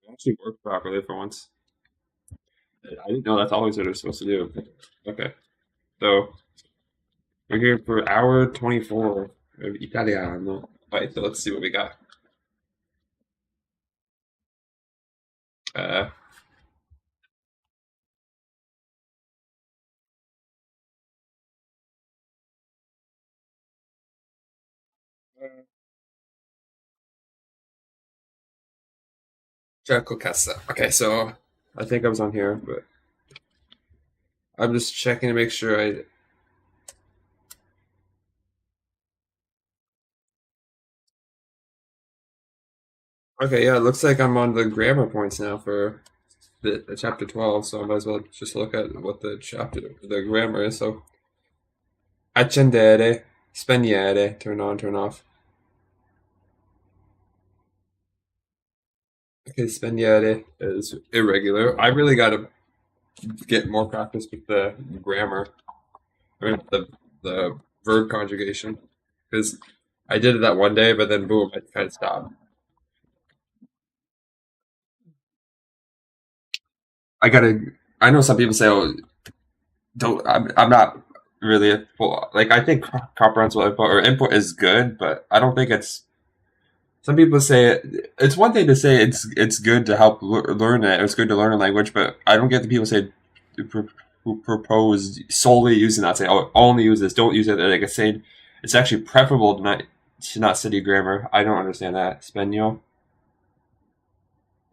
It actually worked properly for once. I didn't know that's always what it's supposed to do. Okay, so we're here for hour 24 of Italiano. Right, so let's see what we got. Uh, Jericho Casa. Okay, so I think I was on here, but I'm just checking to make sure I. Okay, yeah, it looks like I'm on the grammar points now for the chapter 12, so I might as well just look at what the grammar is. So, accendere, spegnere, turn on, turn off. Okay, spegnere is irregular. I really got to get more practice with the grammar, I mean, the verb conjugation, because I did it that one day, but then boom, I kind of stopped. I gotta. I know some people say, "Oh, don't." I'm not really a full. Like I think comprehensible input or input is good, but I don't think it's. Some people say it's one thing to say it's good to help learn it. It's good to learn a language, but I don't get the people say who propose solely using that. Say, "Oh, only use this. Don't use it." Like I said, it's actually preferable to not study grammar. I don't understand that. Spegno,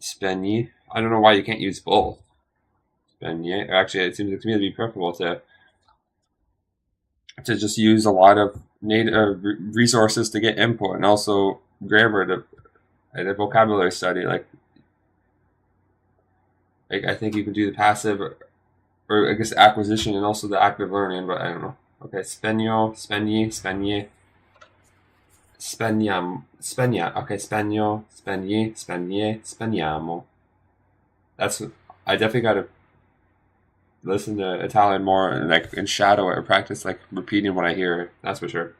spegni. I don't know why you can't use both. Spegni. Actually, it seems to me to be preferable to just use a lot of native resources to get input and also grammar to and a vocabulary study. Like I think you can do the passive or I guess acquisition and also the active learning, but I don't know. Okay, spegno, spegni, spegne, spegniam, spegna. Okay, spegno, spegni, spegne, spegniamo. That's I definitely got to listen to Italian more and like and shadow it or practice like repeating what I hear. That's for sure.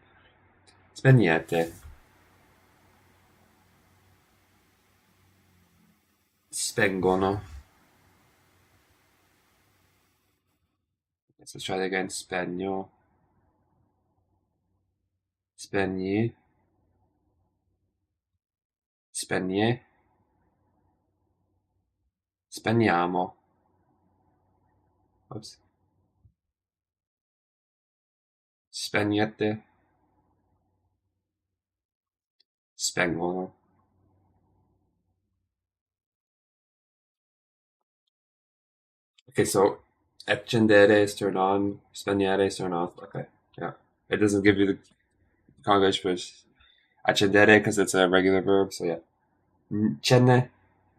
Spegnete, spengono. Let's try that again. Spegno, spegni, spegne, spegniamo. Oops. Spegnete, spengono. Okay, so accendere is turned on, spegnere is turned off. Okay, yeah. It doesn't give you the conjugation for accendere because it's a regular verb. So yeah. Cenne,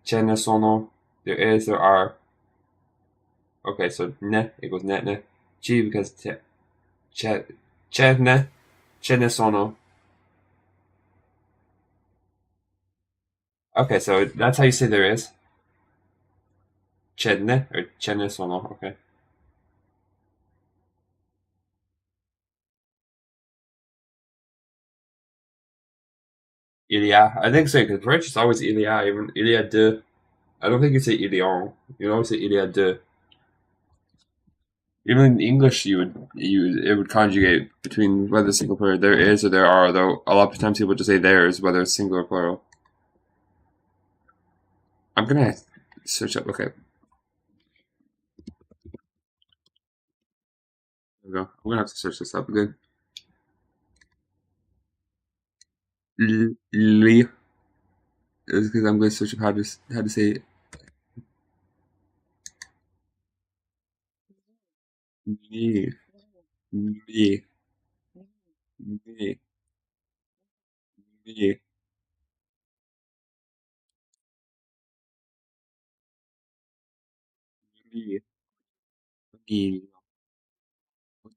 cenne sono. There is, there are. Okay, so ne equals net ne. Ci because ce, cenne, cenne sono. Okay, so that's how you say there is. Cenne or cenne sono. Okay. Ilia. I think so because French is always Ilia, even Ilia de. I don't think you say Ilion. You always say Ilia de. Even in English, you it would conjugate between whether single plural there is or there are. Though a lot of times people just say theirs, whether it's single or plural. I'm gonna search up. Okay, there we go. I'm gonna have to search this up again. Li is because I'm gonna search up how to say it. Li li li li li li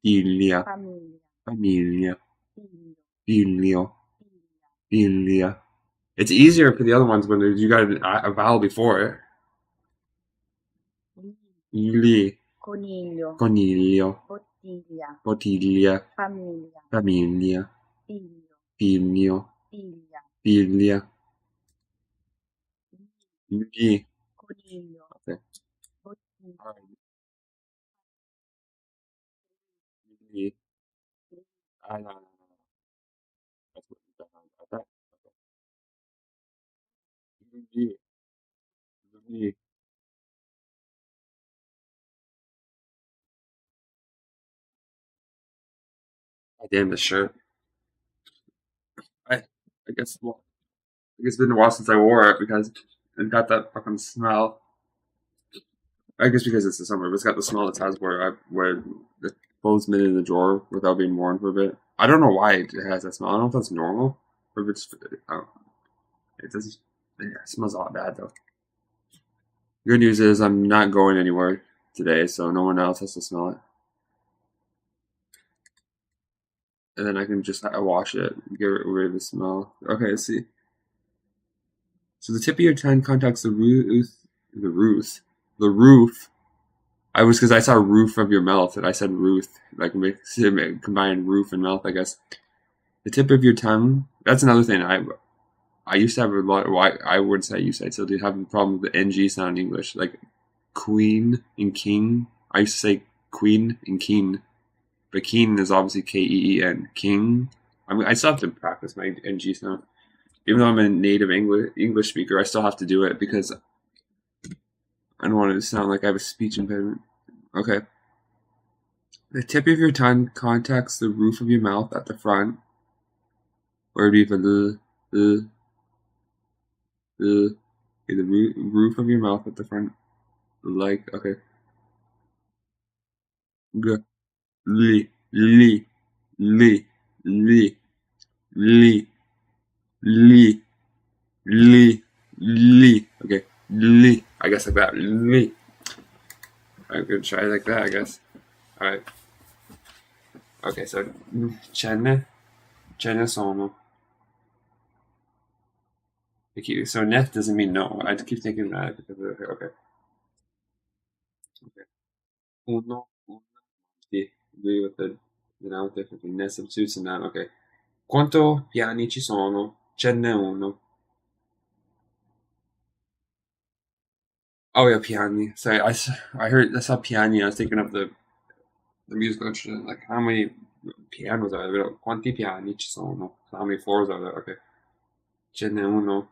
Figlia, famiglia, figlio, figlia. It's easier for the other ones when you got a vowel before it. Li, Coniglio, coniglio, bottiglia, bottiglia, famiglia, famiglia, figlio, figlio, figlia, figlia, Li. coniglio, Okay. bottiglia, All right. Li. No, no, no, no. That's what you got. Okay. Li. Li. I damn the shirt. I I guess well, I guess it's been a while since I wore it because it got that fucking smell. I guess because it's the summer, but it's got the smell it has where the clothes been in the drawer without being worn for a bit. I don't know why it has that smell. I don't know if that's normal or if it's. I don't, it doesn't. Yeah, it smells all bad though. Good news is I'm not going anywhere today, so no one else has to smell it, and then I can just wash it, get rid of the smell. Okay, let's see. So the tip of your tongue contacts the roof, the roof. I was because I saw roof of your mouth and I said Ruth, like combined roof and mouth. I guess the tip of your tongue. That's another thing. I used to have a lot. Why I wouldn't say I used to. I still do have a problem with the ng sound in English, like queen and king. I used to say queen and king, but keen is obviously Keen. King. I mean, I still have to practice my ng sound. Even though I'm a native English speaker, I still have to do it because I don't want it to sound like I have a speech impediment. Okay. The tip of your tongue contacts the roof of your mouth at the front, or it'd be the roof of your mouth at the front, like okay, g, li, li, li, li, li, li, li, li. Okay, li. I guess like that. Li. I'm gonna try like that. I guess. All right. Okay, so ce ne sono. So ne doesn't mean no. I keep thinking that because okay. Okay. Uno, uno, sì, agree with it. Definitely. Ne substitutes and that. Okay. Quanto piani ci sono? Ce n'è uno. Oh yeah, piani. Sorry, I heard I saw piani. I was thinking of the musical instrument. Like how many pianos are there? Quanti piani ci sono? So how many floors are there? Okay. Ce n'è uno.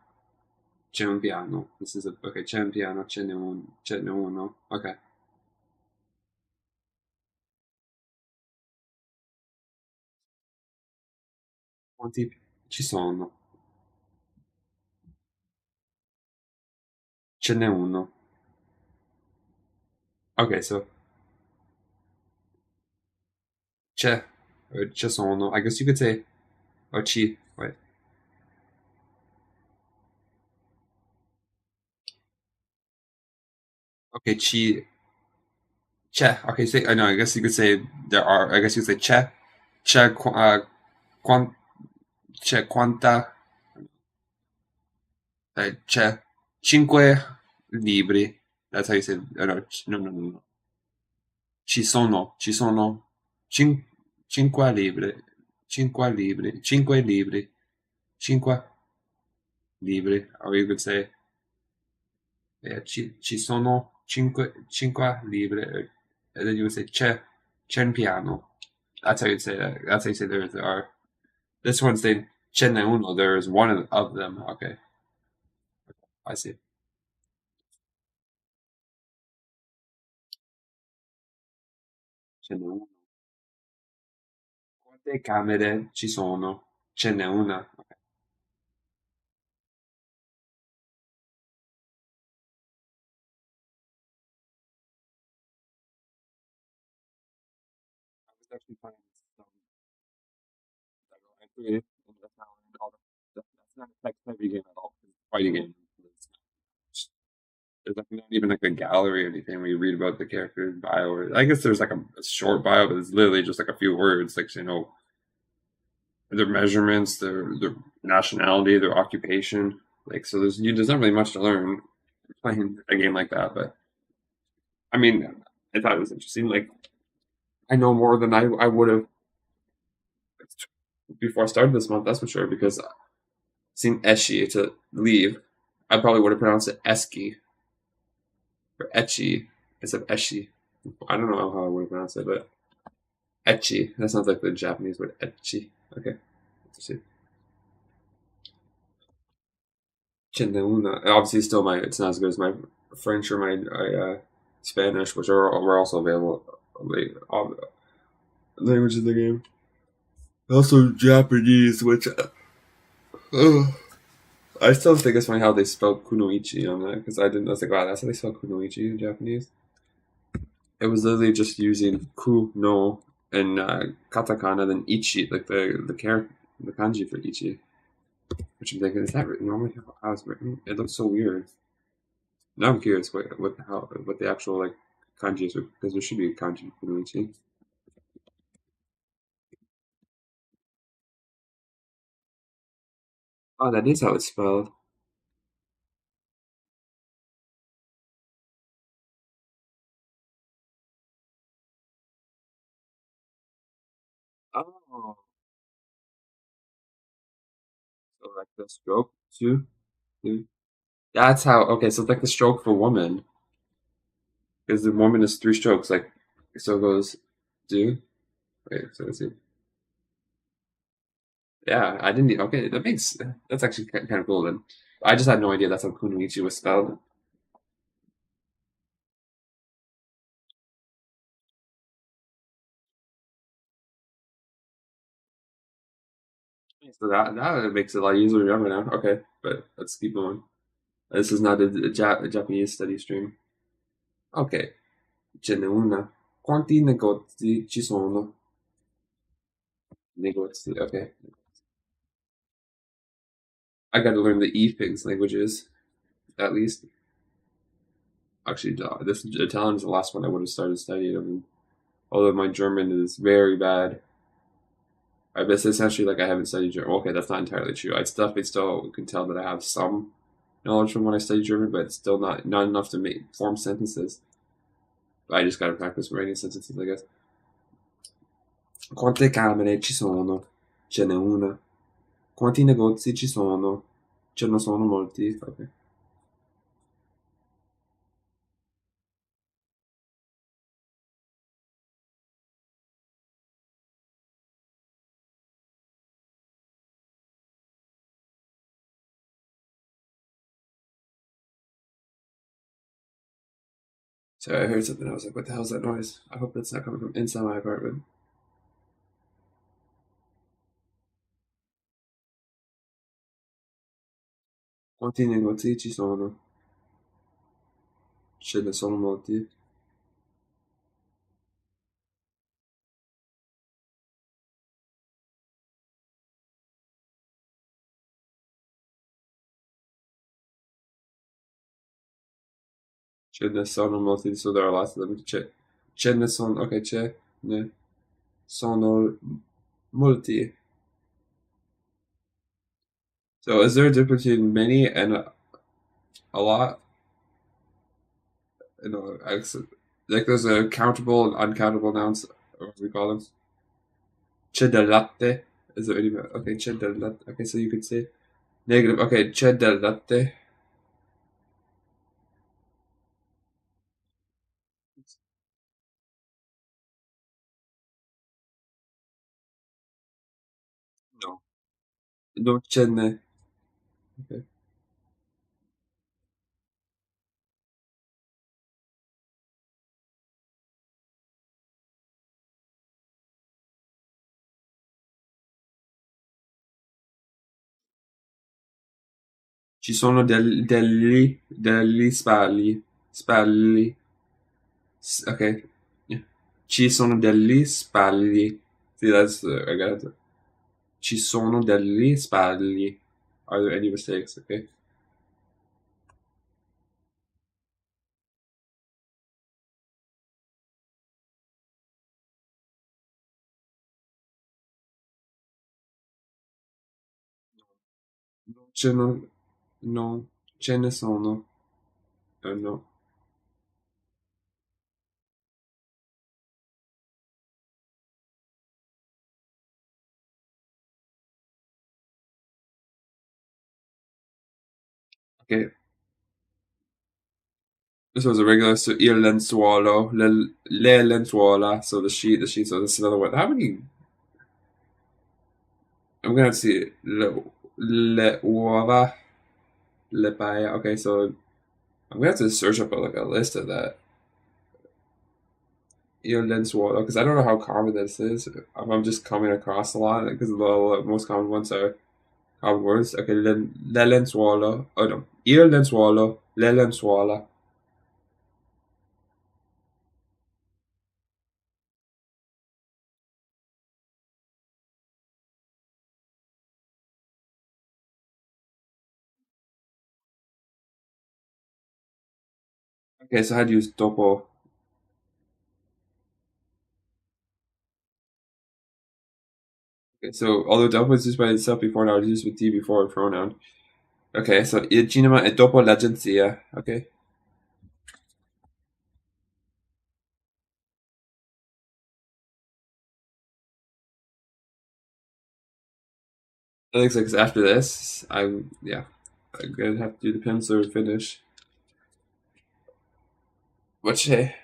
C'è un piano. This is a okay. C'è un piano. Ce n'è uno. Okay. Quanti ci sono? Ce n'è uno. Okay, so c'è or ci sono. I guess you could say or ci. Wait. Okay, ci. C'è. Okay, say. I know. I guess you could say there are. I guess you could say c'è. C'è. Quan, c'è quanta. C'è cinque libri. That's how you say. No, no, no, no. Ci sono cinque libri. Cinque libri. Cinque libri. Cinque libri. Or you could say ci sono cinque libri. And then you would say c'è un piano. That's how you'd say that. That's how you say there are. This one's saying ce n'è uno. There is one of them. Okay, I see. Ce n'è uno. Quante camere ci sono? Ce n'è una. Okay. I was actually playing some that I created, and that's how I learned all that's not a tech heavy game at all. It's a fighting game. There's like not even like a gallery or anything where you read about the character's bio. Or, I guess there's like a short bio, but it's literally just like a few words, like their measurements, their nationality, their occupation. Like so, there's not really much to learn playing a game like that. But I mean, I thought it was interesting. Like I know more than I would have before I started this month. That's for sure because seeing Eshi to leave. I probably would have pronounced it eski or echi instead of eshi. I don't know how I would have pronounced it, but echi. That sounds like the Japanese word echi. Okay. Let's see. Chindeuna. Obviously, still it's not as good as my French or my Spanish, which were also available languages in the game. Also Japanese, which I still think it's funny how they spell kunoichi on that because I didn't. I was like, wow, that's how they spell kunoichi in Japanese. It was literally just using ku no and katakana, then ichi, like the kanji for ichi. Which I'm thinking, is that written normally how it's written? It looks so weird. Now I'm curious what the actual like kanji is because there should be a kanji for kunoichi. Oh, that is how it's spelled. Oh, so like the stroke too. That's how. Okay, so it's like the stroke for woman, because the woman is three strokes. Like, so it goes do. Wait, so let's see. Yeah, I didn't. Okay, that's actually kind of cool. Then I just had no idea that's how kunoichi was spelled. So that makes it a lot easier to remember now. Okay, but let's keep going. This is not a Japanese study stream. Ok, ce n'è una. Quanti negozi ci sono? Negozi, okay. I got to learn the Efings languages, at least. Actually, this Italian is the last one I would have started studying. I mean, although my German is very bad. I guess essentially like I haven't studied German. Okay, that's not entirely true. I definitely still can tell that I have some knowledge from when I studied German, but it's still not enough to make form sentences. But I just got to practice writing sentences, I guess. Quante camere ci sono? Ce n'è una. Quanti negozi ci sono? Ce ne sono molti. Ok. So I heard something. I was like, "What the hell is that noise?" I hope that's not coming from inside my apartment. Quanti negozi ci sono? Ce ne sono molti. Ce ne sono molti. So there are lots of them. Ce ne sono. Okay, ce ne sono molti. So is there a difference between many and a lot? You know, like there's a countable and uncountable nouns. What do we call them? C'è del latte. Is there any? Okay, c'è del latte. Okay, so you could say negative. Okay, c'è del latte. No. Non ce n'è. Okay. Ci sono degli spagli. Spagli. Okay. Yeah. Ci sono degli spagli. See, I got it. Ci sono degli spagli. Are there any mistakes? Okay. Non ce ne, non ce ne sono. No. Okay, this was a regular. So il lenzuolo, le lenzuola. So the sheet, the sheet. So this is another one. How many? I'm gonna see le uova, le paella. Okay, so I'm gonna have to search up like a list of that. Il lenzuolo, because I don't know how common this is. If I'm just coming across a lot because the most common ones are common words. Okay, le lenzuolo. Oh no, il lenzuolo, le lenzuola. Okay, so how do you use dopo? Okay, so although dopo is used by itself before now, it's used with D before a pronoun. Okay, so il cinema è dopo l'agenzia. Okay. It looks like it's after this. Yeah. I'm gonna have to do the pencil or finish. Which hey,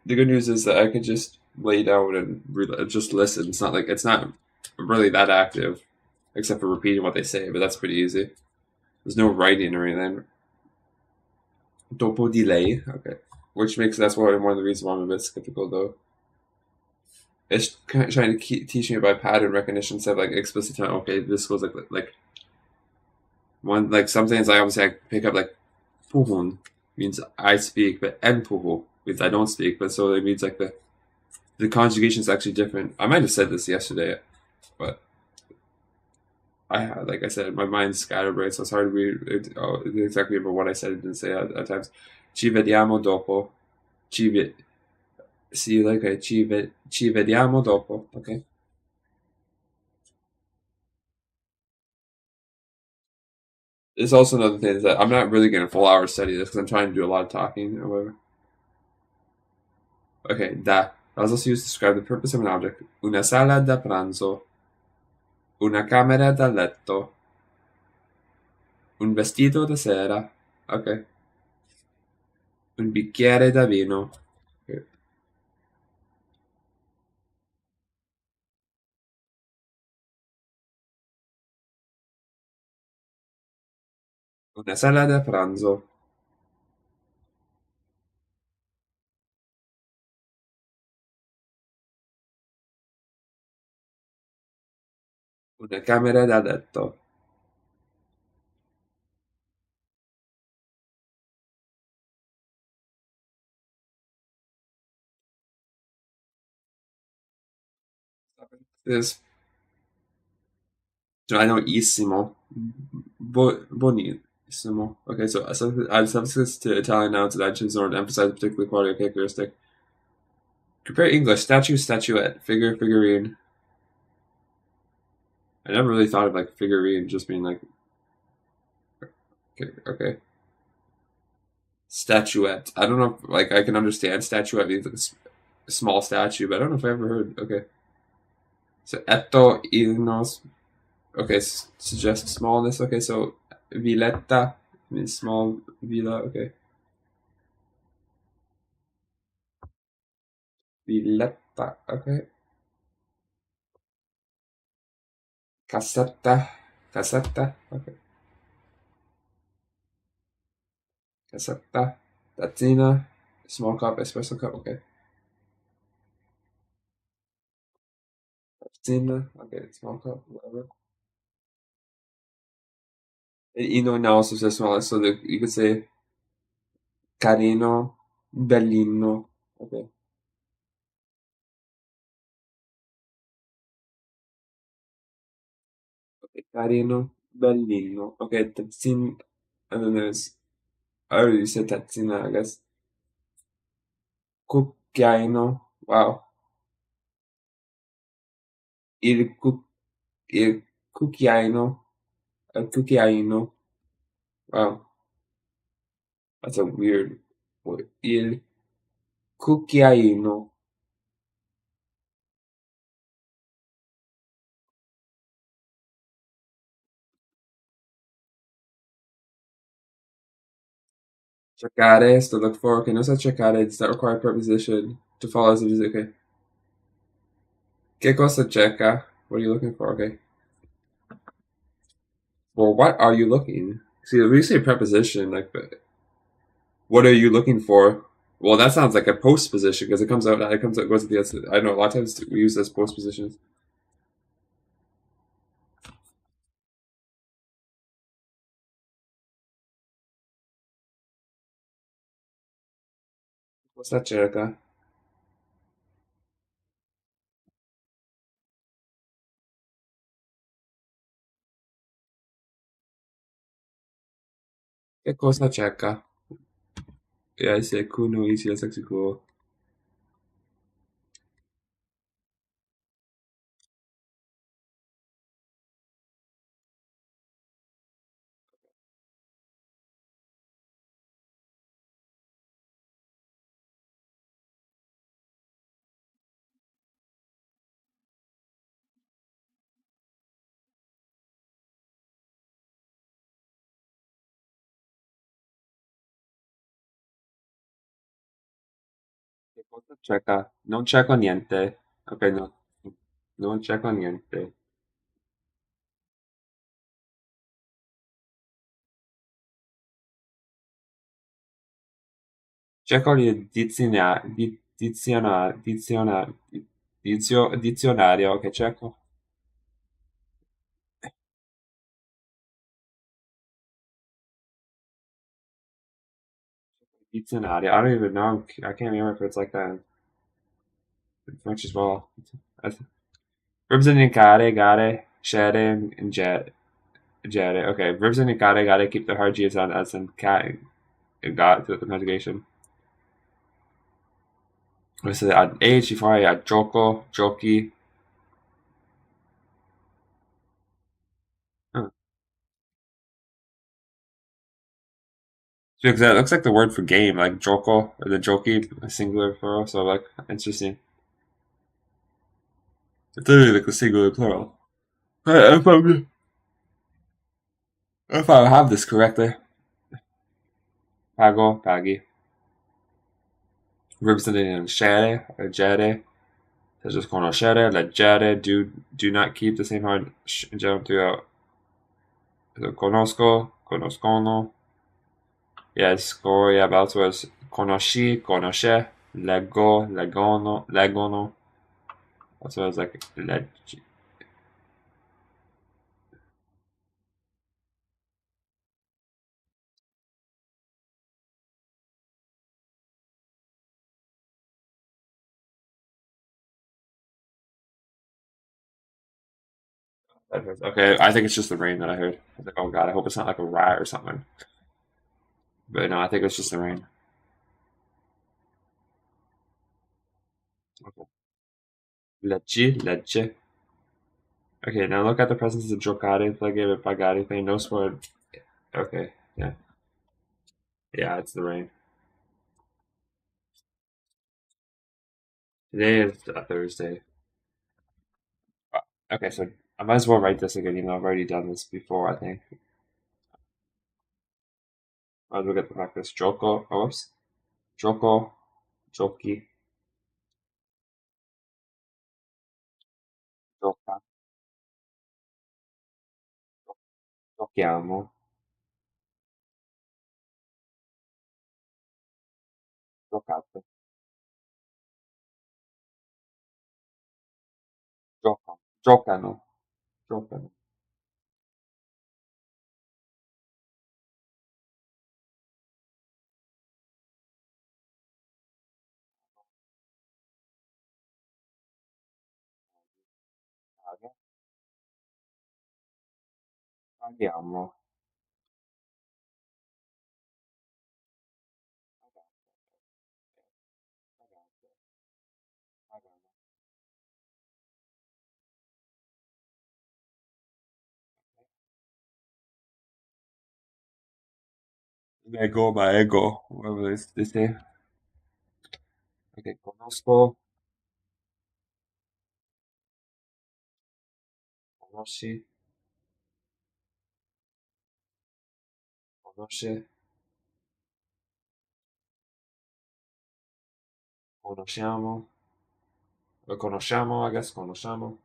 the good news is that I can just lay down and just listen. It's not really that active, except for repeating what they say. But that's pretty easy. There's no writing or anything. Dopo delay. Okay, which makes that's one of the reasons why I'm a bit skeptical though. It's kind of trying to teach me about pattern recognition instead of like explicit time. Okay, this goes like one like some things I obviously I pick up like puhun means I speak, but en puhu means I don't speak. But so it means like the conjugation is actually different. I might have said this yesterday, but like I said, my mind's scatterbrained, so it's hard to exactly remember what I said and didn't say at times. Ci vediamo dopo. Ci ve- See, like ci vediamo dopo. Okay. There's also another thing is that I'm not really getting a full hour study this because I'm trying to do a lot of talking or whatever. Okay, da. That was also used to describe the purpose of an object. Una sala da pranzo. Una camera da letto. Un vestito da sera. Okay. Un bicchiere da vino. Okay. Una sala da pranzo. Una camera da letto. This I know isimo. Bonissimo. Okay, so I substitute to Italian nouns and adjectives in order to emphasize a particular quality or characteristic. Compare English statue, statuette, figure, figurine. I never really thought of like figurine just being like okay. Statuette. I don't know if, like I can understand statuette means like a small statue, but I don't know if I ever heard. Okay. So etto ilnos. Okay, suggest smallness. Okay, so villetta means small villa. Okay. Villetta. Okay. Casetta. Casetta. Okay. Casetta. Tazzina. Small cup, espresso cup. Okay. Tazzina. Okay, small cup, whatever. Ino also says small, so you could say carino, bellino. Okay. Okay. Carino, bellino. Okay, tazzin. And then there's, I already said tazzina, I guess. Cucchiaino. Wow. Il, cu- il cucchiaino. A cucchiaino. Wow. That's a weird word. Il cucchiaino. Cercare is to look for. Okay, no such cercare. Does that require preposition to follow as it is? Okay. ¿Qué cosa cerca? What are you looking for? Okay. Well, what are you looking? See, when you say preposition, like, but what are you looking for? Well, that sounds like a post position because it comes out, goes to the other. I know a lot of times we use this post positions. What's that, cerca? ¿Qué cosa cerca? Yeah, I say kuno easy. That's actually cool. ¿Qué cosa cerca? Non cerco niente. Okay, no, non cerco niente. Cerco dizionario. Okay, cerco dizionario. I don't even know. I can't remember if it's like that in French as well. Verbs indicare, gare, scere, and jere. Okay, verbs indicare, gare keep the hard G's on as in cat and got through the conjugation. Queste ad H before I add gioco, giochi. Huh. Because that looks like the word for game, like gioco or the joki, a singular plural. So like interesting. It's literally like the singular plural. If I have this correctly, pago, paghi. Verbs in share or jere. Such as conoscere, leggere, do not keep the same hard jump throughout. So conosco, conoscono. Yes, go, yeah, but also as conosci, conosce, leggo, leggono, leggono. Also as like leggi. Okay, I think it's just the rain that I heard. I was like, oh god, I hope it's not like a rat or something. But no, I think it's just the rain. Okay. Leggi, legge. Okay, now look at the presence of giocare, plagare, pagare thing. No sport. Okay, yeah. Yeah, it's the rain. Today is a Thursday. Okay, so I might as well write this again, even though I've already done this before, I think. Might as well get the practice. Joko, oops. Joko, joki, joka, giochiamo, giocate, giocano, giocano. Paga, paghiamo, pagate, pagate, pagano. Ego, ma ego, whatever they say. Okay, conosco, conosci, conosce, conosciamo, lo conosciamo, I guess, conosciamo.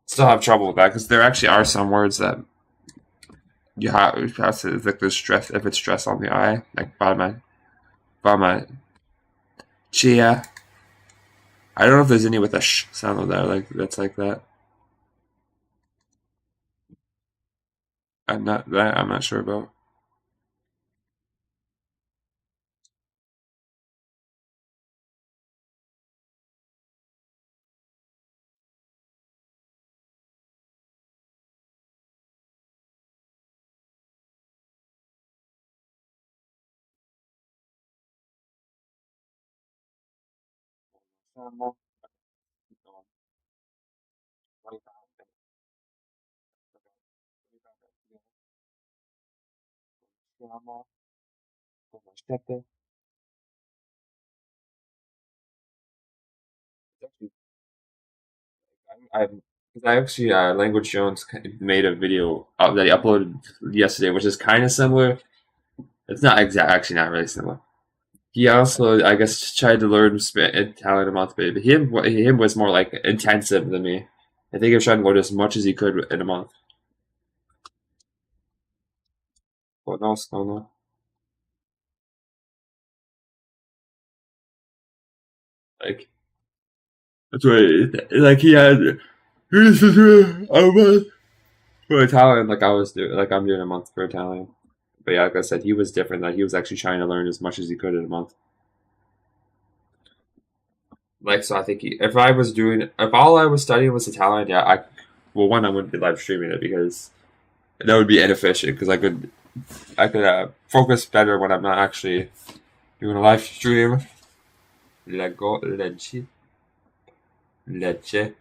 Still have trouble with that because there actually are some words that you have to like there's stress if it's stress on the I, like bama, chia. I don't know if there's any with a sh sound of that, like that's like that. I'm not sure about. I because I actually Language Jones made a video that he uploaded yesterday, which is kind of similar. It's not actually not really similar. He also, I guess, tried to learn Italian a month, but him was more like intensive than me. I think he was trying to learn as much as he could in a month. But no, no, no. Like that's what like he had. For Italian, like I was doing, like I'm doing a month for Italian. But yeah, like I said, he was different. That he was actually trying to learn as much as he could in a month. Like so, I think if I was doing, if all I was studying was Italian, yeah, well, one, I wouldn't be live streaming it because that would be inefficient because I could focus better when I'm not actually doing a live stream. Leggi, legge,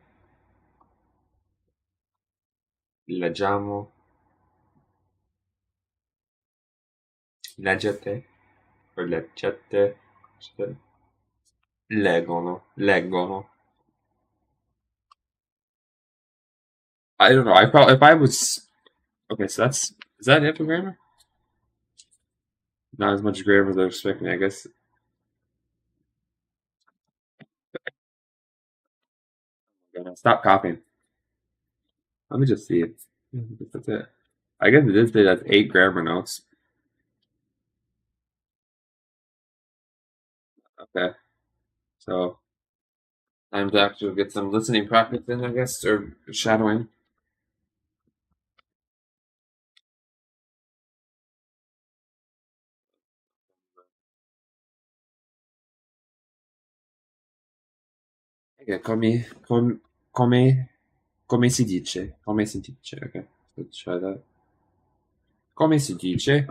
leggiamo, leggete, or leggete, leggono, leggono. I don't know. I probably if I was okay. So is that it for grammar? Not as much grammar as I was expecting. I guess. Stop copying. Let me just see it. That's it. I guess it is. That's 8 grammar notes. Okay, so time to actually get some listening practice in, I guess, or shadowing. Okay, come, come si dice? Come si dice? Okay, let's try that. Come si dice?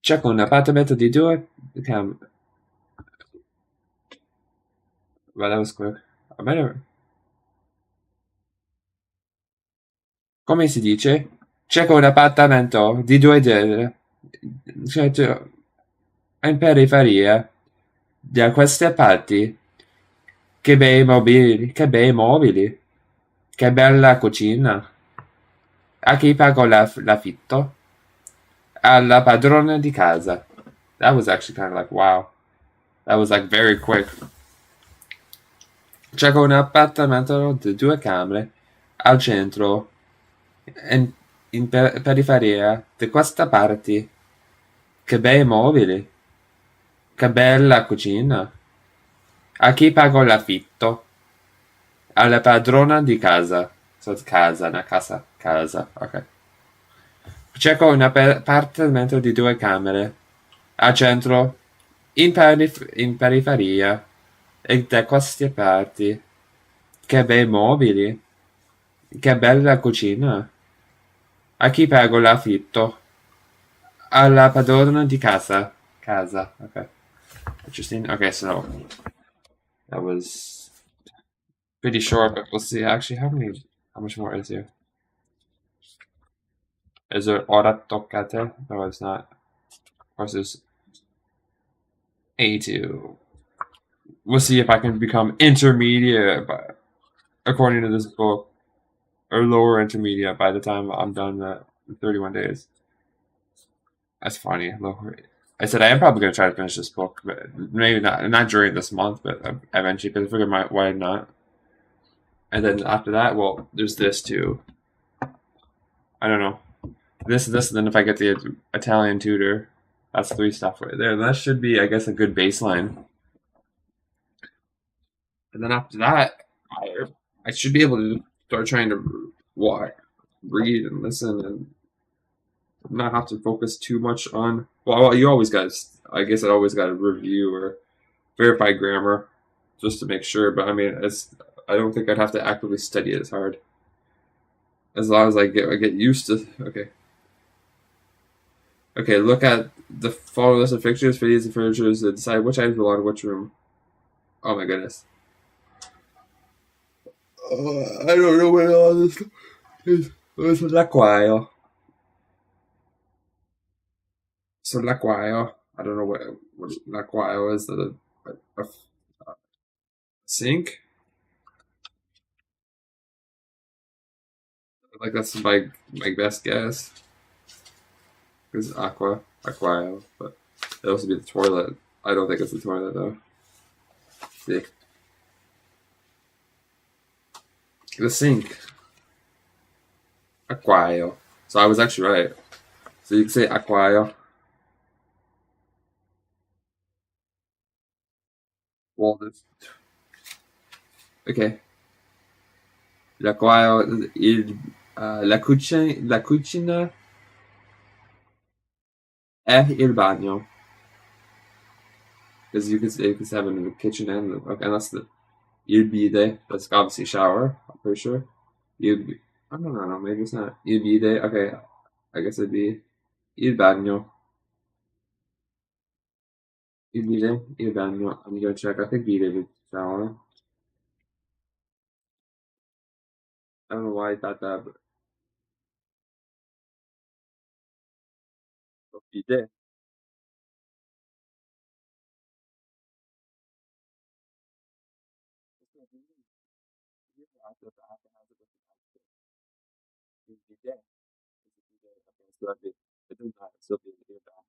C'è un appartamento di due cam. Well, that was quick. I might have. Come si dice? C'è un appartamento di due cioè, in periferia da queste parti. Che bei mobili, che bei mobili, che bella cucina. A chi pago l'affitto? Alla padrona di casa. That was actually kind of like, wow. That was like very quick. C'è un appartamento di 2 camere al centro, in periferia di questa parte. Che bei mobili, che bella cucina. A chi pago l'affitto? Alla padrona di casa. So it's casa, not casa. Casa, ok. C'è un appartamento di 2 camere al centro, in periferia e da queste parti. Che bei mobili, che bella cucina. A chi pago l'affitto? Alla padrona di casa. Casa, okay. Interesting. Okay, so that was pretty short, but we'll see. Actually, how much more is here? Is there ora toccate? No, it's not. Of course, there's 82. We'll see if I can become intermediate, according to this book, or lower intermediate by the time I'm done the 31 days. That's funny. Lower. I said I am probably going to try to finish this book, but maybe not during this month, but eventually. Because I figured why not? And then after that, well, there's this too. I don't know. This, and then if I get the Italian tutor, that's three stuff right there. And that should be, I guess, a good baseline. And then after that, I should be able to start trying to walk, read, and listen, and not have to focus too much on. Well, you always got. I guess I always got to review or verify grammar just to make sure. But I mean, I don't think I'd have to actively study it as hard as long as I get used to. Okay. Okay, look at the following list of fixtures, fittings, and furniture to decide which items belong to which room. Oh my goodness. I don't know what all this is. It's l'acquaio. So l'acquaio. I don't know what l'acquaio is. A sink? Like that's my best guess. Because aquaio, but it also be the toilet. I don't think it's the toilet though. See, the sink. Aquaio. So I was actually right. So you can say aquaio. Well, okay. L'acquaio, la cucina è il bagno. Because you can have it in the kitchen and okay, and that's the il bide. That's obviously shower. I'm pretty sure. Il, I don't know. Maybe it's not il bide. Okay, I guess it'd be il bagno. Il bide, il bagno. I'm gonna check. I think bide is shower. I don't know why I thought that, but bide. Il bide. Okay, so that'd be, it doesn't matter. Still be il bagno.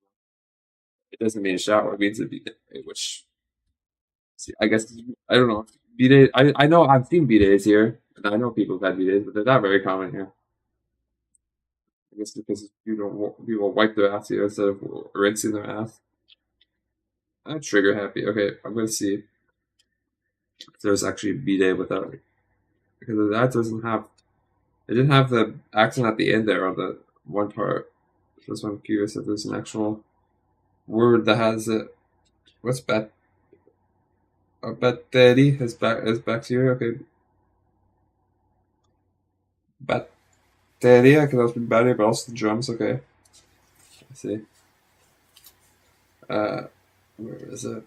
It doesn't mean shower. It means a bidet, which see, I guess I don't know. Bidet. I know I've seen bidets here, and I know people have had bidets, but they're not very common here. I guess because people wipe their ass here instead of rinsing their ass. I'm trigger happy. Okay, I'm gonna see if there's actually a bidet without it because that doesn't have. It didn't have the accent at the end there on the one part. That's why I'm curious if there's an actual word that has it. What's bat? A batteri is bacteria. Okay, batteria can also be battery, but also the drums. Okay, I see. Uh, where is it?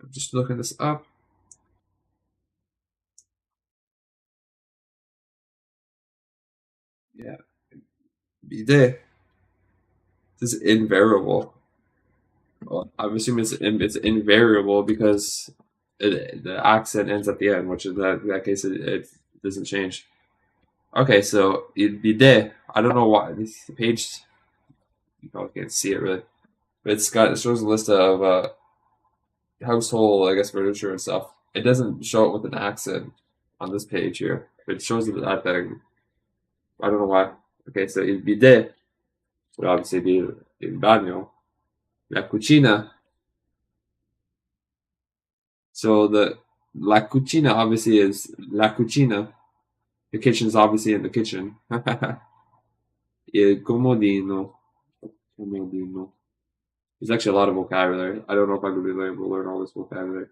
I'm just looking this up. Yeah, bidet. This is invariable. Well, I'm assuming it's invariable because the accent ends at the end, which in that case it doesn't change. Okay, so bidet. I don't know why this page. You probably can't see it really, but it shows a list of household, I guess, furniture and stuff. It doesn't show it with an accent on this page here. It shows it that thing. I don't know why. Okay, so il bidet would obviously be il bagno. La cucina. So the la cucina obviously is la cucina. The kitchen is obviously in the kitchen. Il comodino. Comodino. There's actually a lot of vocabulary. I don't know if I'm going to be able to learn all this vocabulary.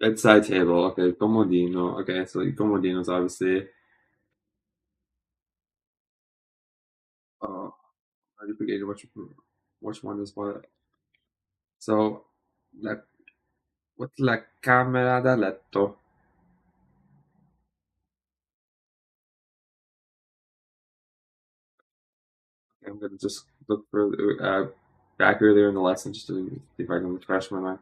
Bedside table. Okay, comodino. Okay, so comodino is obviously. I'm already forgetting which one is what. So, la, what's la camera da letto? Okay, I'm gonna just look for. back earlier in the lesson just to see if I can refresh my mind.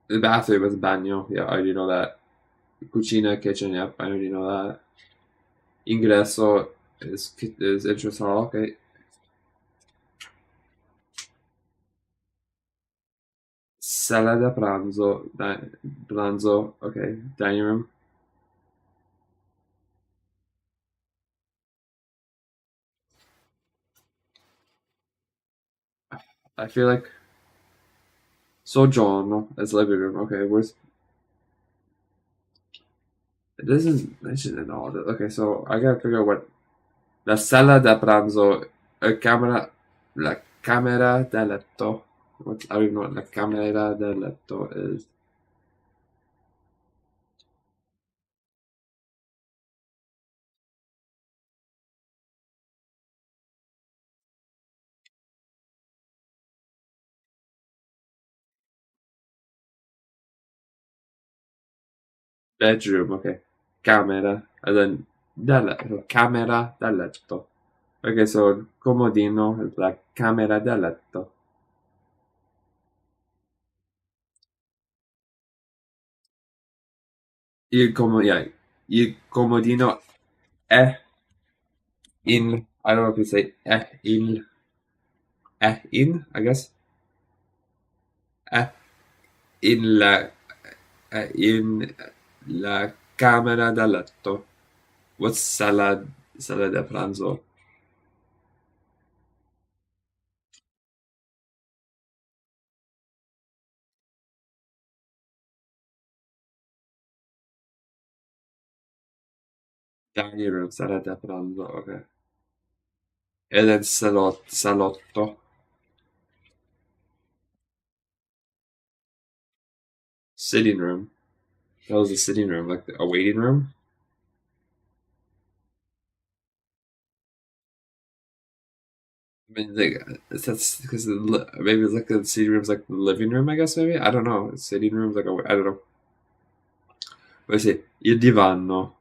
The bathroom is bagno. Yeah, I already know that. Cucina, kitchen. Yep, I already know that. Ingresso is entrance hall. Okay. Sala da pranzo. Pranzo. Okay. Dining room. I feel like soggiorno is living room. Okay, where's it doesn't mention it all. Okay, so I gotta figure out what la sala da pranzo, camera, la camera da letto. What I don't even know what la camera da letto is. Bedroom. Okay, camera, and then camera da letto. Okay, so comodino is la camera da letto. Yeah, il comodino è in. I don't know if you say in. I guess è in la camera da letto. What's sala da pranzo? Dining room, sala da pranzo. Okay. And then salotto, sitting room. That was a sitting room, like a waiting room. I mean, like, that's because maybe it's like the sitting room's like the living room. I guess maybe I don't know. Sitting room's like I don't know. What is it? Il divano.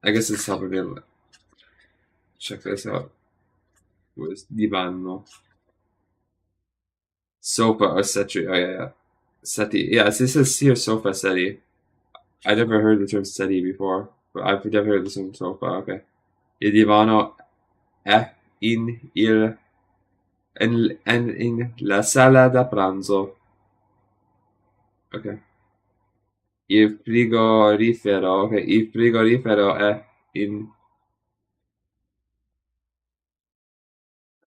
I guess it's helping me check this out. What is divano? Sofa or settee? Oh yeah. Settee. Yeah, this says here sofa settee. I never heard the term settee before, but I've never heard the term sofa. Okay. Il divano è in la sala da pranzo. Ok. Il frigorifero. Ok. Il frigorifero è in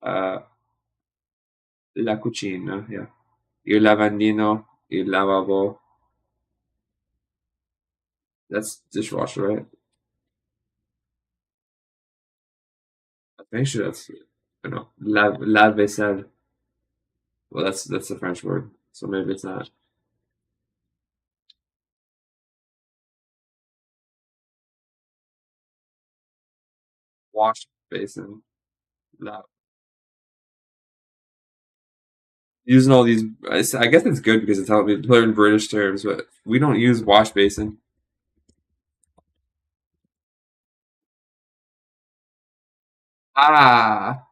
uh, la cucina. Yeah. Il lavandino. Il lavabo. That's dishwasher, right? I'm pretty sure that's. I don't know. La vaisselle. Well, that's a French word, so maybe it's not. Wash basin. La. Using all these, I guess it's good because it's helping me learn British terms, but we don't use wash basin. Ah,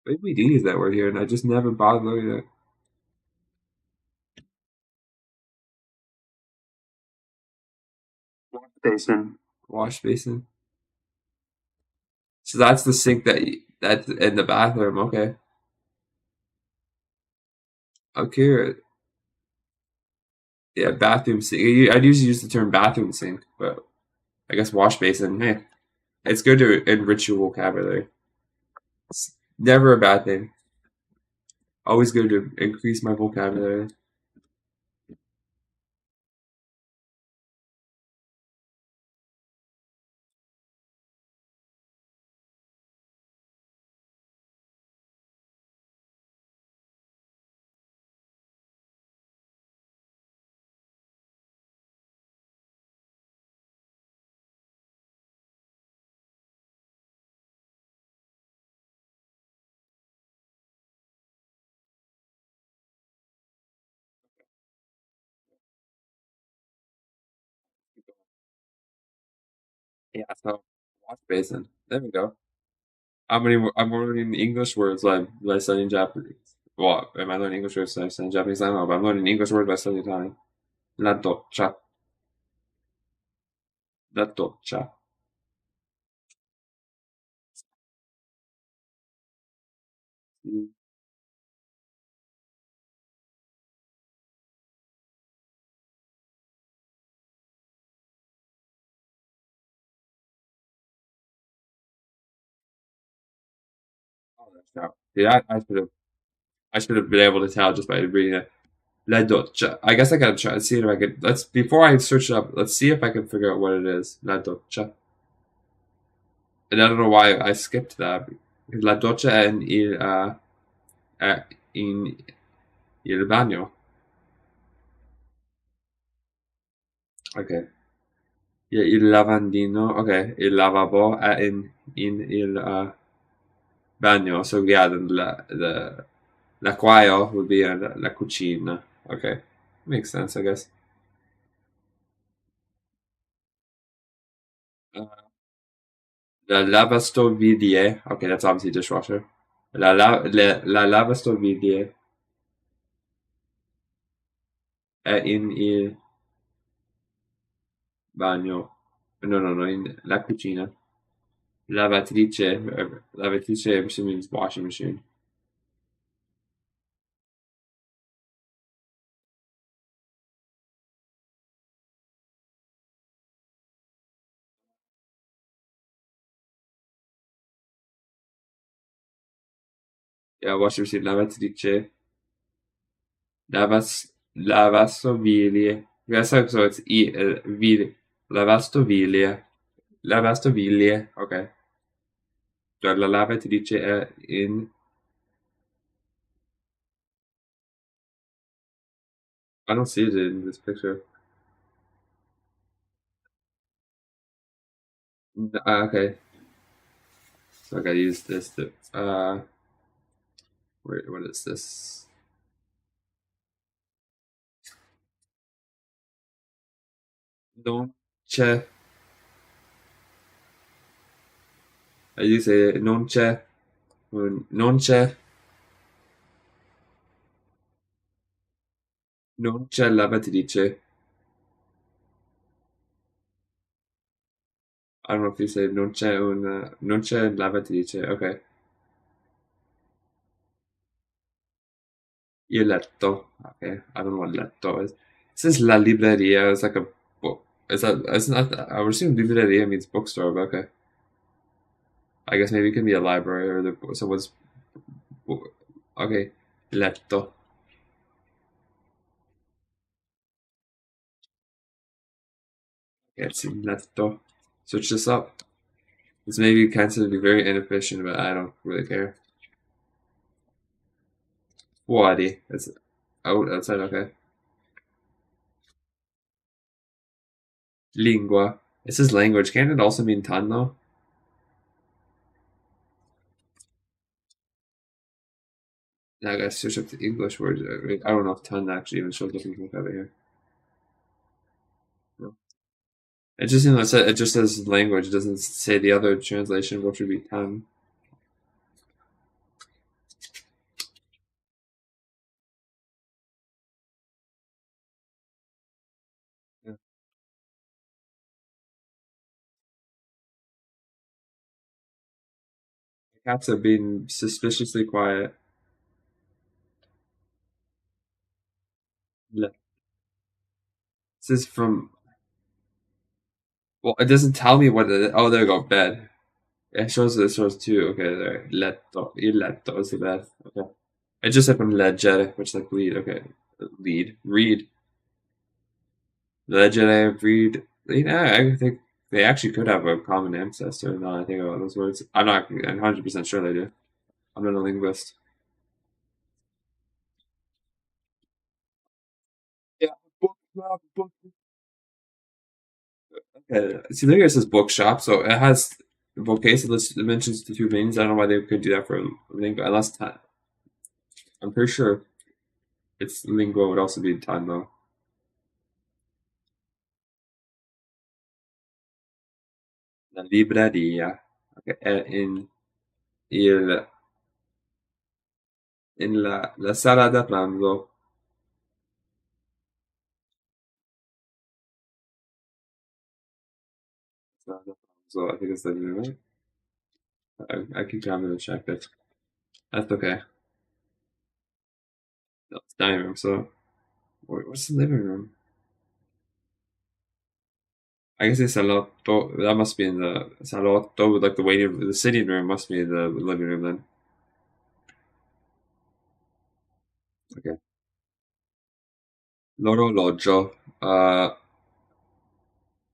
maybe we do use that word here, and I just never bothered looking at it. Wash basin. Wash basin. So that's the sink that's in the bathroom. Okay, okay. Yeah, bathroom sink. I'd usually use the term bathroom sink, but I guess wash basin. Hey, it's good to enrich your vocabulary. It's never a bad thing. Always good to increase my vocabulary. Yeah, so wash basin. There we go. I'm learning English words by studying Japanese. Well, am I learning English words by studying Japanese? I don't know, but I'm learning English words by studying Italian. La doccia, la doccia. Mm. Oh, that's how. Yeah, I should have been able to tell just by reading it. La doccia. I guess I gotta try to see if I could. Let's before I search it up. Let's see if I can figure out what it is. La doccia. And I don't know why I skipped that. La doccia è in il bagno. Ok. Yeah, il lavandino. Ok, il lavabo è in il bagno. So yeah, l'acquaio would be la cucina. Okay, makes sense, I guess. Uh, la lavastoviglie. Okay, that's obviously dishwasher. La lavastoviglie è in il bagno. No, no, no, in la cucina. Lavatrice. Lavatrice means washing machine. Yeah, washing machine. Lavatrice. Lavastoviglie. Yeah, so it's lavastoviglie. Lavastoviglie. Okay. Cioè, la lavatrice è in. I don't see it in this picture. Okay. So I gotta use this. What is this? Non c'è. I use it. Non c'è. Non c'è. Non c'è lavatrice. I don't know if you say non c'è non c'è lavatrice. Okay. Il letto. Okay. I don't know what letto is. It says la libreria. It's like a book. Is that? It's not. I would assume libreria means bookstore, but okay. I guess maybe it can be a library or someone's. Okay. Letto. Okay, it's letto. Switch this up. This may be considered to be very inefficient, but I don't really care. Fuori. It's out outside. Okay. Lingua. It says language. Can't it also mean tongue though? Now I gotta search up the English words. I don't know if tongue actually even shows up in the over here. No. It just it just says language. It doesn't say the other translation, which would be tongue. Yeah. The cats are being suspiciously quiet. This is from. Well, it doesn't tell me what it is. Oh, there you go. Bed. It shows two. Okay, there. Letto. Il letto is the bed. Okay. It just said from leggere, which is like lead. Okay. Lead. Read. Leggere, read. Yeah, I think they actually could have a common ancestor now that I think about those words. I'm not 100% sure they do. I'm not a linguist. Yeah, book. Okay. See, there it says bookshop, so it has bookcase. It mentions the two meanings. I don't know why they could do that for lingua, unless I'm pretty sure it's lingua would also be time though. La libreria. Okay, in il, la sala da pranzo. Sala da pranzo, I think it's the name, right? I can come in and check it. That's okay. No, it's dining room, so what's the living room? I guess it's salotto. That must be in the salotto, like the waiting, the sitting room must be in the living room then. Okay. L'orologio.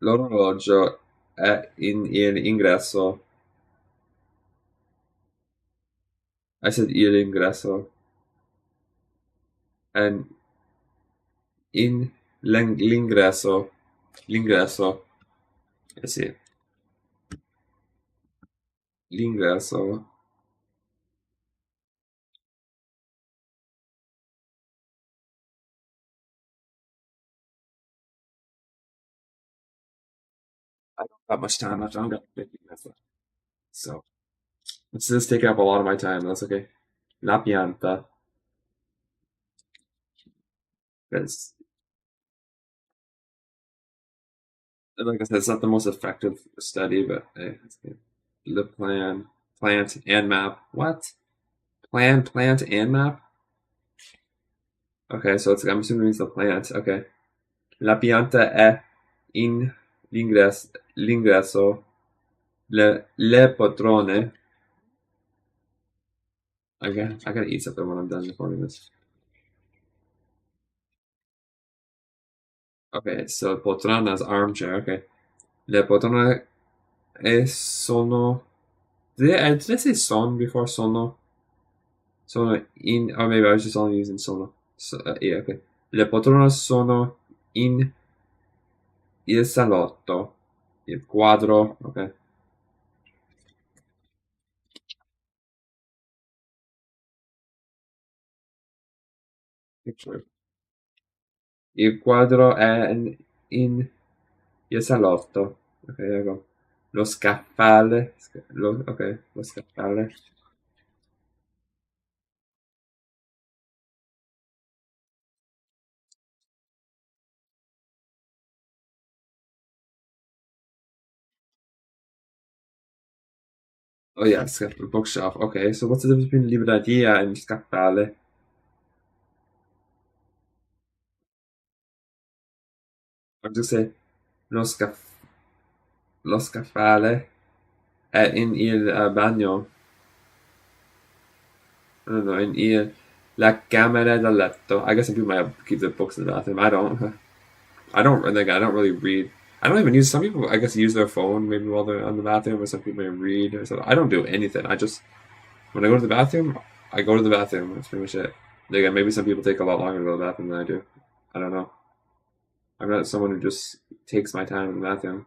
L'orologio è in ingresso. I said il ingresso. And in l'ingresso. L'ingresso. Eh sì. L'ingresso. I don't have much time left. I'm gonna 50 minutes left. So let's just take up a lot of my time. That's okay. La pianta. Because, like I said, it's not the most effective study, but hey, it's good. The plan, plant, and map. What? Plan, plant, and map? Okay, so I'm assuming it means the plant. Okay. La pianta è in l'ingresso. Le poltrone. I gotta eat something when I'm done recording this. Okay, so poltrona is armchair. Okay. Le poltrone sono. Did I say son before sono? Sono in. Or maybe I was just only using sono. So, yeah, okay. Le poltrone sono in il salotto. Il quadro. Okay. Picture. Il quadro è in il salotto. Ok, there you go. Lo scaffale. Ok, lo scaffale. Oh yeah, bookshelf. Okay, so what's the difference between libreria and scaffale? I'll just say lo, lo scaffale è in il bagno. I don't know, in il la camera da letto. I guess some people might keep their books in the bathroom. I don't. I don't like. I don't really read. I don't even use. Some people, I guess, use their phone maybe while they're on the bathroom, or some people may read or something. I don't do anything. I just when I go to the bathroom, I go to the bathroom. That's pretty much it. Like, maybe some people take a lot longer to go to the bathroom than I do. I don't know. I'm not someone who just takes my time in the bathroom.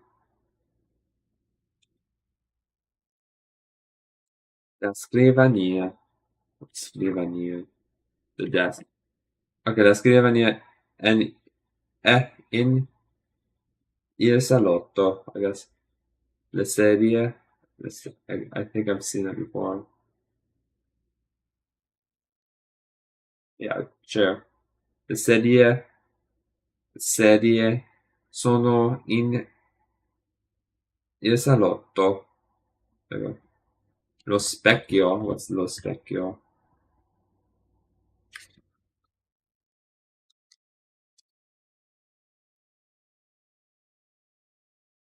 La scrivania. Scrivania. The desk. Okay, la scrivania and in il salotto, I guess. Le sedie. I think I've seen that before. Yeah, sure. Le sedie sono in il salotto. There you go. Lo specchio. What's lo specchio?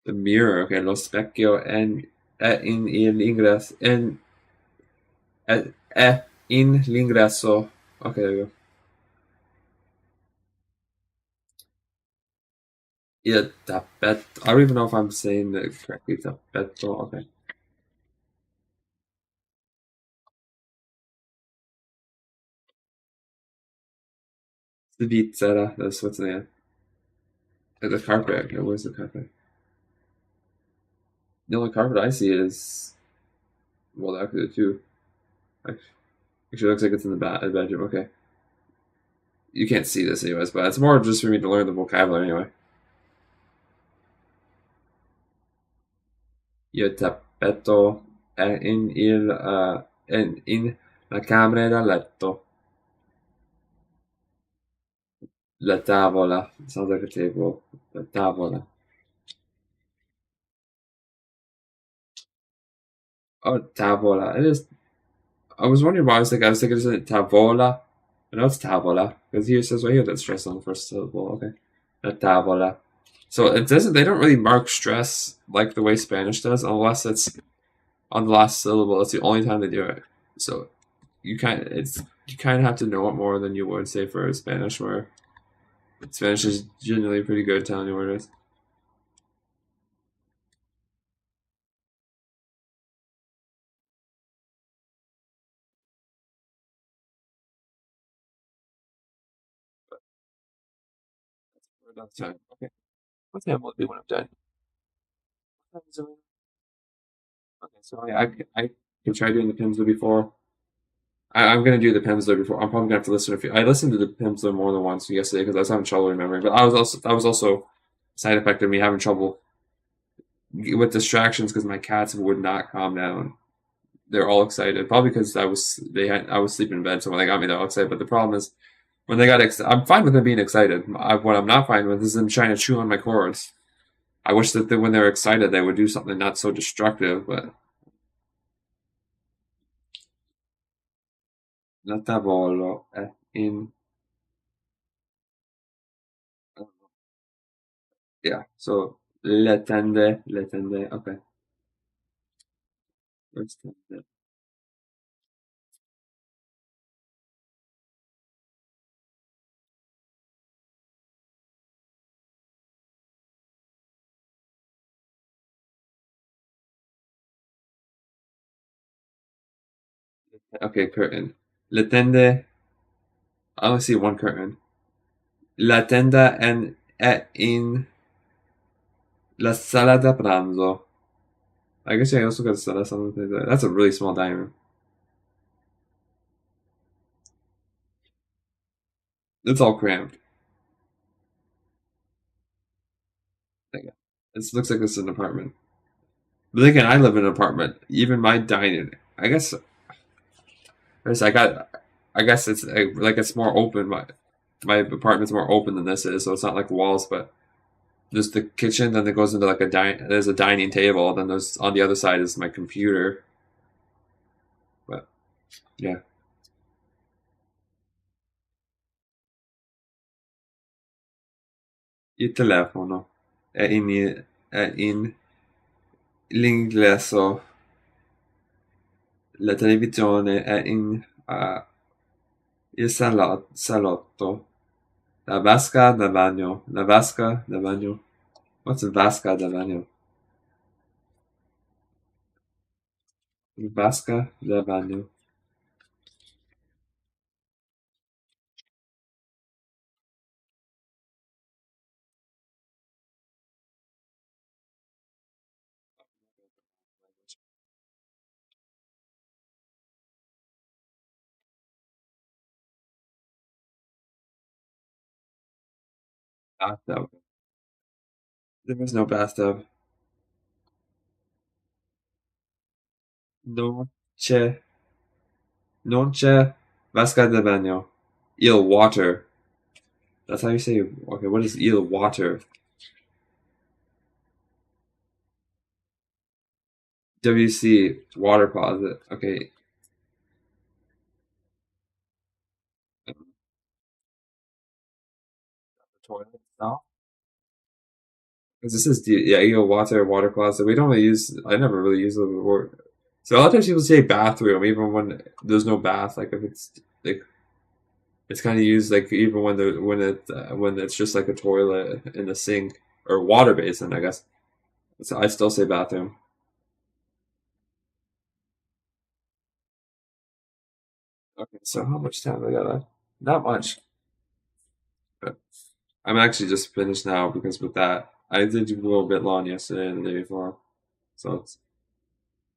The mirror. Okay, lo specchio in l'ingresso. È in l'ingresso. Okay, there you go. Yeah, tappeto. I don't even know if I'm saying it correctly. Tappeto. Okay. Svizzera. That's Switzerland. The carpet. Okay, where's the carpet? The only carpet I see is well, actually the two. Actually, looks like it's in the bedroom. Okay, you can't see this anyways, but it's more just for me to learn the vocabulary anyway. Il tappeto in la camera da letto. La tavola. Sounds like a table. La tavola. Oh, tavola. It is. I was wondering why I was thinking, is it tavola? I know it's tavola because here it says right here that stress on the first syllable. Okay, la tavola. So it doesn't. They don't really mark stress like the way Spanish does, unless it's on the last syllable. That's the only time they do it. So you kind of have to know it more than you would say for Spanish, where Spanish is generally pretty good at telling you where it is. We're done time. Okay, what time will it be when I'm done? What time is it? Okay, so I can try doing the Pimsleur before. I'm gonna do the Pimsleur before. I'm probably gonna have to listen to a few. I listened to the Pimsleur more than once yesterday because I was having trouble remembering. But I was also that was also a side effect of me having trouble with distractions because my cats would not calm down. They're all excited, probably because I was sleeping in bed, so when they got me, they're all excited. But the problem is when they got I'm fine with them being excited. What I'm not fine with is them trying to chew on my cords. I wish that when they're excited, they would do something not so destructive. But la tavolo è in yeah. So le tende. Okay, let's tende. Okay, curtain. Le tende. I only see one curtain. La tenda è in la sala da pranzo. I guess I also got something like that. That's a really small dining room. It's all cramped. Like, this looks like it's an apartment. But again, I live in an apartment. Even my dining, I got. I guess it's like it's more open. My apartment's more open than this is, so it's not like walls. But there's the kitchen, then it goes into like a There's a dining table. Then there's on the other side is my computer. But yeah, il telefono è in l'ingresso. La televisione è in il salotto. La vasca da bagno. La vasca da bagno. What's a vasca da bagno? Vasca da bagno. Bathtub. There is no bathtub. Non c'è, non c'è vasca da bagno. Il water. That's how you say, okay, what is il water? WC, water closet. Okay. The toilet itself? Because this is, yeah, il water closet. We don't really I never really use the word. So a lot of times people say bathroom, even when there's no bath. Like if it's like it's kind of used like even when it's just like a toilet in the sink or water basin, I guess. So I still say bathroom. Okay, so how much time I got left? Not much. But I'm actually just finished now because with that I did do a little bit long yesterday and the day before, so it's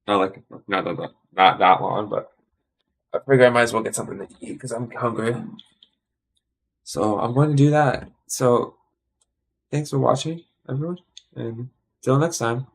not like not that long. But I figure I might as well get something to eat because I'm hungry. So I'm going to do that. So thanks for watching, everyone, and till next time.